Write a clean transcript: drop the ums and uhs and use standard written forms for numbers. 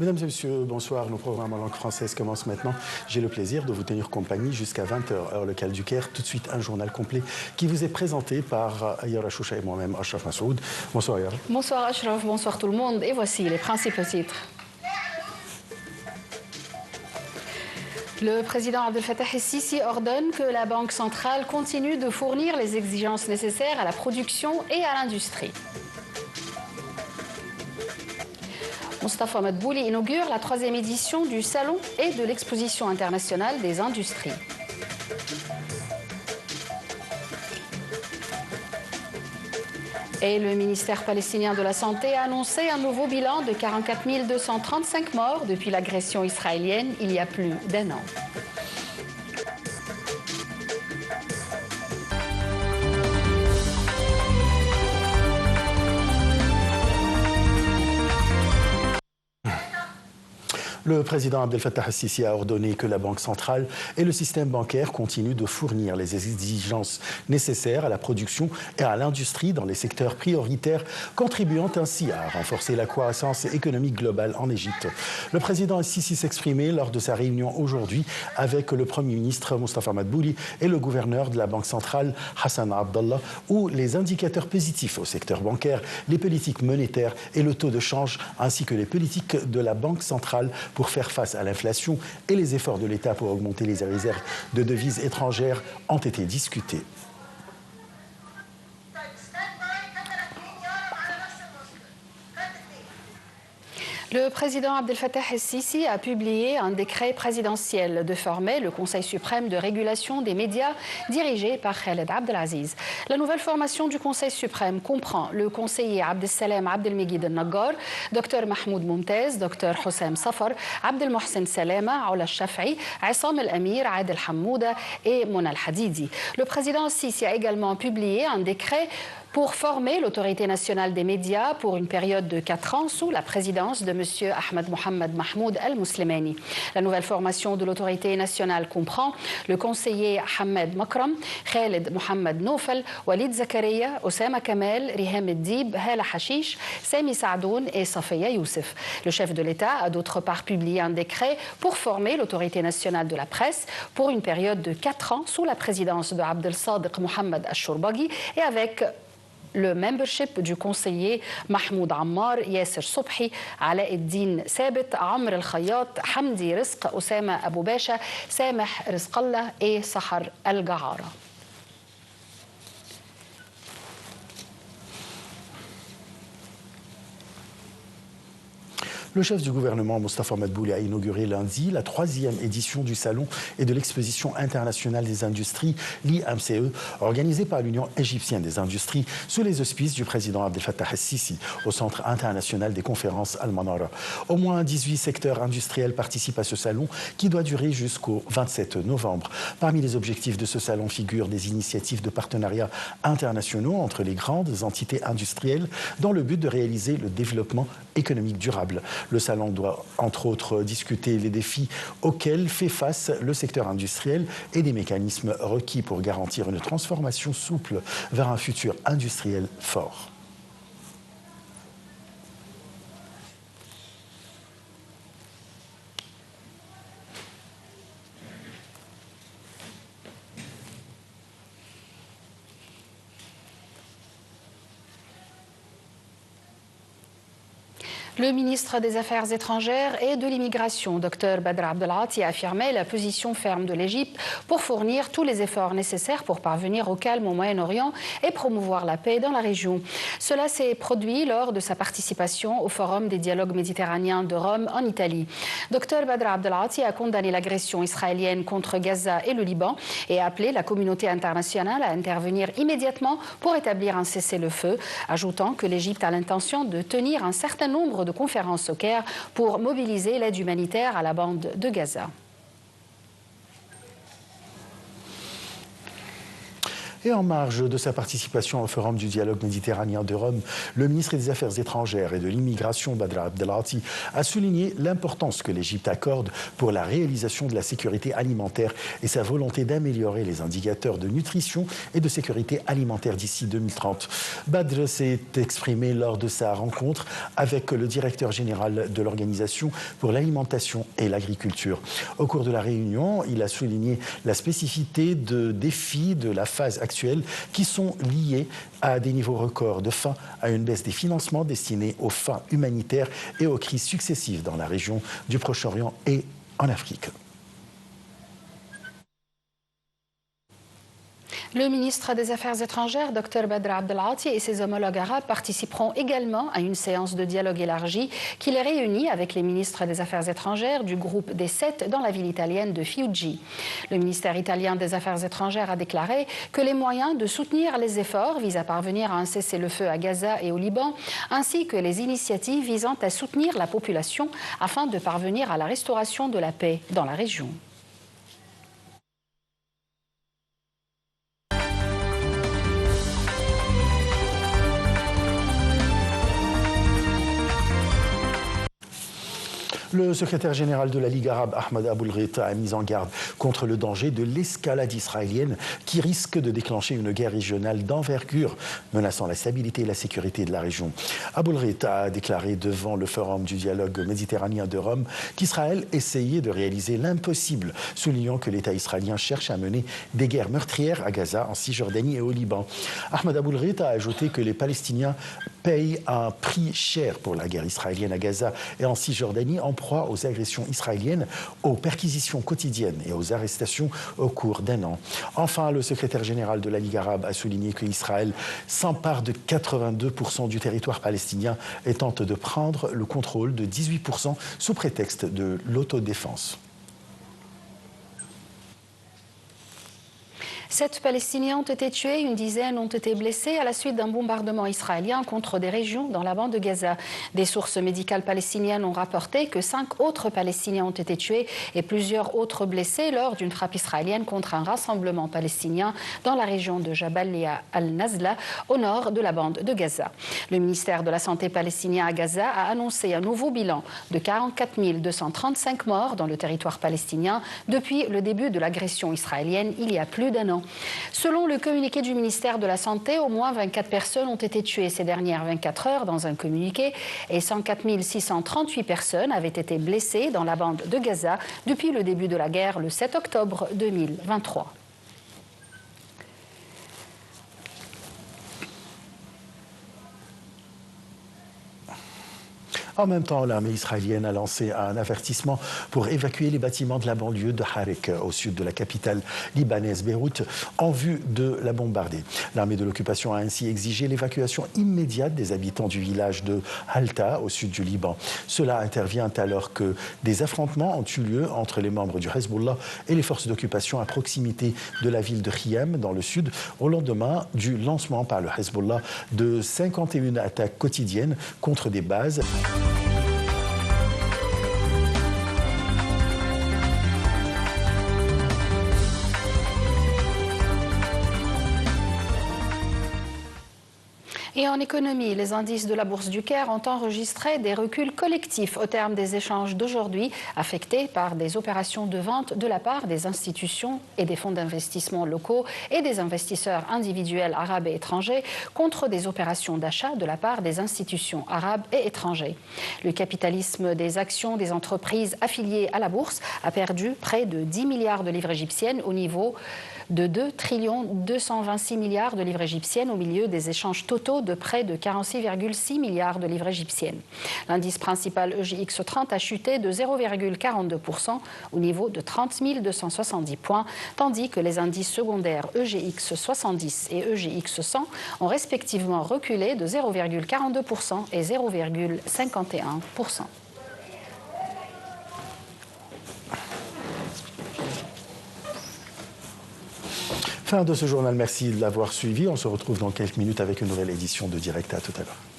Mesdames et messieurs, bonsoir. Nos programmes en langue française commencent maintenant. J'ai le plaisir de vous tenir compagnie jusqu'à 20h, heure locale du Caire. Tout de suite, un journal complet qui vous est présenté par Yara Choucha et moi-même, Ashraf Massoud. Bonsoir Yara. Bonsoir Ashraf, bonsoir tout le monde. Et voici les principaux titres. Le président Abdel Fattah el-Sisi ordonne que la Banque centrale continue de fournir les exigences nécessaires à la production et à l'industrie. Mostafa Madbouli inaugure la 3e édition du Salon et de l'Exposition internationale des industries. Et le ministère palestinien de la Santé a annoncé un nouveau bilan de 44 235 morts depuis l'agression israélienne il y a plus d'un an. Le président Abdel Fattah el-Sisi a ordonné que la Banque centrale et le système bancaire continuent de fournir les exigences nécessaires à la production et à l'industrie dans les secteurs prioritaires, contribuant ainsi à renforcer la croissance économique globale en Égypte. Le président el-Sisi s'exprimait lors de sa réunion aujourd'hui avec le Premier ministre Mostafa Madbouli et le gouverneur de la Banque centrale Hassan Abdallah, où les indicateurs positifs au secteur bancaire, les politiques monétaires et le taux de change, ainsi que les politiques de la Banque centrale pour faire face à l'inflation et les efforts de l'État pour augmenter les réserves de devises étrangères ont été discutés. Le président Abdel Fattah el-Sisi a publié un décret présidentiel de former le Conseil suprême de régulation des médias dirigé par Khaled Abdelaziz. La nouvelle formation du Conseil suprême comprend le conseiller Abdessalem Abdelmegid al-Naggar, Dr Mahmoud Moumtaz, Dr Hossam Safar, Abdel Mohsen Salema, Aoula Shafi'i, Issam El-Amir, Adel Hamouda et Mona Al-Hadidi. Le président el-Sisi a également publié un décret pour former l'autorité nationale des médias pour une période de 4 ans sous la présidence de M. Ahmed Mohamed Mahmoud Al-Mouslemani. La nouvelle formation de l'autorité nationale comprend le conseiller Ahmed Makram, Khaled Mohamed Noufel, Walid Zakaria, Osama Kamal, Riham Eddib, Hala Hashish, Sami Saadoun et Safiya Youssef. Le chef de l'État a d'autre part publié un décret pour former l'autorité nationale de la presse pour une période de 4 ans sous la présidence de Abdel Sadiq Mohamed Al-Shourbaghi et avec le membership du conseiller Mahmoud Ammar, Yasser Sobhi, Ala Eddin Sabit, Amr El-Khayyat, Hamdi Rizq, Osama Abou Basha, Sameh Rizqallah et Sahar Al-Gahara. Le chef du gouvernement, Mostafa Madbouli, a inauguré lundi la 3e édition du Salon et de l'Exposition internationale des industries, l'IMCE, organisée par l'Union égyptienne des industries, sous les auspices du président Abdel Fattah el-Sisi, au Centre international des conférences Al-Manara. Au moins 18 secteurs industriels participent à ce salon qui doit durer jusqu'au 27 novembre. Parmi les objectifs de ce salon figurent des initiatives de partenariat internationaux entre les grandes entités industrielles dans le but de réaliser le développement économique durable. Le salon doit, entre autres, discuter les défis auxquels fait face le secteur industriel et des mécanismes requis pour garantir une transformation souple vers un futur industriel fort. Le ministre des Affaires étrangères et de l'immigration, Dr Badr Abdelati, a affirmé la position ferme de l'Égypte pour fournir tous les efforts nécessaires pour parvenir au calme au Moyen-Orient et promouvoir la paix dans la région. Cela s'est produit lors de sa participation au Forum des dialogues méditerranéens de Rome en Italie. Dr Badr Abdelati a condamné l'agression israélienne contre Gaza et le Liban et a appelé la communauté internationale à intervenir immédiatement pour établir un cessez-le-feu, ajoutant que l'Égypte a l'intention de tenir un certain nombre de conférences au Caire pour mobiliser l'aide humanitaire à la bande de Gaza. Et en marge de sa participation au Forum du dialogue méditerranéen de Rome, le ministre des Affaires étrangères et de l'immigration, Badr Abdelati, a souligné l'importance que l'Égypte accorde pour la réalisation de la sécurité alimentaire et sa volonté d'améliorer les indicateurs de nutrition et de sécurité alimentaire d'ici 2030. Badr s'est exprimé lors de sa rencontre avec le directeur général de l'Organisation pour l'alimentation et l'agriculture. Au cours de la réunion, il a souligné la spécificité de défis de la phase actuelle qui sont liés à des niveaux records de faim, à une baisse des financements destinés aux fins humanitaires et aux crises successives dans la région du Proche-Orient et en Afrique. Le ministre des Affaires étrangères, Dr Badr Abdelati, et ses homologues arabes participeront également à une séance de dialogue élargie qui les réunit avec les ministres des Affaires étrangères du groupe des 7 dans la ville italienne de Fiuggi. Le ministère italien des Affaires étrangères a déclaré que les moyens de soutenir les efforts visant à parvenir à un cessez-le-feu à Gaza et au Liban, ainsi que les initiatives visant à soutenir la population afin de parvenir à la restauration de la paix dans la région. Le secrétaire général de la Ligue arabe, Ahmed Aboulghita, a mis en garde contre le danger de l'escalade israélienne qui risque de déclencher une guerre régionale d'envergure, menaçant la stabilité et la sécurité de la région. Aboulghita a déclaré devant le Forum du dialogue méditerranéen de Rome qu'Israël essayait de réaliser l'impossible, soulignant que l'État israélien cherche à mener des guerres meurtrières à Gaza, en Cisjordanie et au Liban. Ahmed Aboulghita a ajouté que les Palestiniens payent un prix cher pour la guerre israélienne à Gaza et en Cisjordanie, en proie aux agressions israéliennes, aux perquisitions quotidiennes et aux arrestations au cours d'un an. Enfin, le secrétaire général de la Ligue arabe a souligné qu'Israël s'empare de 82% du territoire palestinien et tente de prendre le contrôle de 18% sous prétexte de l'autodéfense. 7 Palestiniens ont été tués, une dizaine ont été blessés à la suite d'un bombardement israélien contre des régions dans la bande de Gaza. Des sources médicales palestiniennes ont rapporté que 5 autres Palestiniens ont été tués et plusieurs autres blessés lors d'une frappe israélienne contre un rassemblement palestinien dans la région de Jabalia al-Nazla, au nord de la bande de Gaza. Le ministère de la Santé palestinien à Gaza a annoncé un nouveau bilan de 44 235 morts dans le territoire palestinien depuis le début de l'agression israélienne il y a plus d'1 an. Selon le communiqué du ministère de la Santé, au moins 24 personnes ont été tuées ces dernières 24 heures dans un communiqué et 104 638 personnes avaient été blessées dans la bande de Gaza depuis le début de la guerre le 7 octobre 2023. En même temps, l'armée israélienne a lancé un avertissement pour évacuer les bâtiments de la banlieue de Harik, au sud de la capitale libanaise Beyrouth, en vue de la bombarder. L'armée de l'occupation a ainsi exigé l'évacuation immédiate des habitants du village de Halta, au sud du Liban. Cela intervient alors que des affrontements ont eu lieu entre les membres du Hezbollah et les forces d'occupation à proximité de la ville de Khiyam, dans le sud, au lendemain du lancement par le Hezbollah de 51 attaques quotidiennes contre des bases. Et en économie, les indices de la Bourse du Caire ont enregistré des reculs collectifs au terme des échanges d'aujourd'hui, affectés par des opérations de vente de la part des institutions et des fonds d'investissement locaux et des investisseurs individuels arabes et étrangers contre des opérations d'achat de la part des institutions arabes et étrangers. Le capitalisme des actions des entreprises affiliées à la Bourse a perdu près de 10 milliards de livres égyptiennes au niveau de 2 226 milliards de livres égyptiennes au milieu des échanges totaux de près de 46,6 milliards de livres égyptiennes. L'indice principal EGX 30 a chuté de 0,42% au niveau de 30 270 points, tandis que les indices secondaires EGX 70 et EGX 100 ont respectivement reculé de 0,42% et 0,51%. Fin de ce journal, merci de l'avoir suivi. On se retrouve dans quelques minutes avec une nouvelle édition de Direct. À tout à l'heure.